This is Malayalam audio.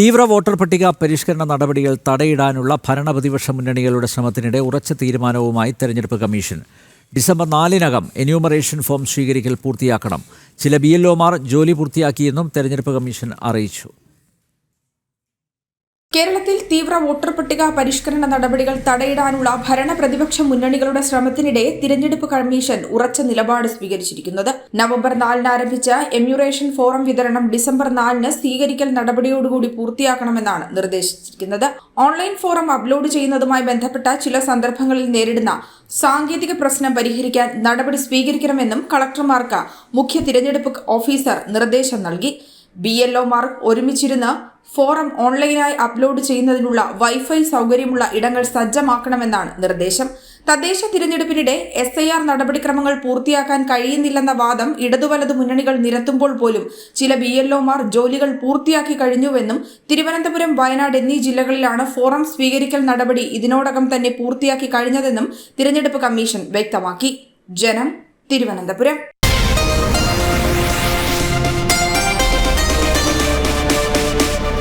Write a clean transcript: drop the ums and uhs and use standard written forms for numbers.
തീവ്ര വോട്ടർ പട്ടിക പരിഷ്കരണ നടപടികൾ തടയിടാനുള്ള ഭരണപ്രതിപക്ഷ മുന്നണികളുടെ ശ്രമത്തിനിടെ ഉറച്ച തീരുമാനവുമായി തെരഞ്ഞെടുപ്പ് കമ്മീഷൻ. ഡിസംബർ 4-നകം എന്യൂമറേഷൻ ഫോം സ്വീകരിക്കൽ പൂർത്തിയാക്കണം. ചില BLOമാർ ജോലി പൂർത്തിയാക്കിയെന്നും തെരഞ്ഞെടുപ്പ് കമ്മീഷൻ അറിയിച്ചു. കേരളത്തിൽ തീവ്ര വോട്ടർ പട്ടിക പരിഷ്കരണ നടപടികൾ തടയിടാനുള്ള ഭരണപ്രതിപക്ഷ മുന്നണികളുടെ ശ്രമത്തിനിടെ തിരഞ്ഞെടുപ്പ് കമ്മീഷൻ ഉറച്ച നിലപാട് സ്വീകരിച്ചിരിക്കുന്നത്. നവംബർ 4-ന് ആരംഭിച്ച എന്യൂമറേഷൻ ഫോറം വിതരണം ഡിസംബർ 4-ന് സ്വീകരിക്കൽ നടപടിയോടുകൂടി പൂർത്തിയാക്കണമെന്നാണ് നിർദ്ദേശിച്ചിരിക്കുന്നത്. ഓൺലൈൻ ഫോറം അപ്ലോഡ് ചെയ്യുന്നതുമായി ബന്ധപ്പെട്ട ചില സന്ദർഭങ്ങളിൽ നേരിടുന്ന സാങ്കേതിക പ്രശ്നം പരിഹരിക്കാൻ നടപടി സ്വീകരിക്കണമെന്നും കളക്ടർമാർക്ക് മുഖ്യ തിരഞ്ഞെടുപ്പ് ഓഫീസർ നിർദ്ദേശം നൽകി. BLOമാർ ഒരുമിച്ചിരുന്ന് ഫോറം ഓൺലൈനായി അപ്ലോഡ് ചെയ്യുന്നതിനുള്ള വൈഫൈ സൗകര്യമുള്ള ഇടങ്ങൾ സജ്ജമാക്കണമെന്നാണ് നിർദ്ദേശം. തദ്ദേശ തിരഞ്ഞെടുപ്പിനിടെ SIR നടപടിക്രമങ്ങൾ പൂർത്തിയാക്കാൻ കഴിയുന്നില്ലെന്ന വാദം ഇടതുവലതു മുന്നണികൾ നിരത്തുമ്പോൾ പോലും ചില BLOമാർ ജോലികൾ പൂർത്തിയാക്കി കഴിഞ്ഞുവെന്നും തിരുവനന്തപുരം, വയനാട് എന്നീ ജില്ലകളിലാണ് ഫോറം സ്വീകരിക്കൽ നടപടി ഇതിനോടകം തന്നെ പൂർത്തിയാക്കി കഴിഞ്ഞതെന്നും തിരഞ്ഞെടുപ്പ് കമ്മീഷൻ വ്യക്തമാക്കി. ജനം, തിരുവനന്തപുരം.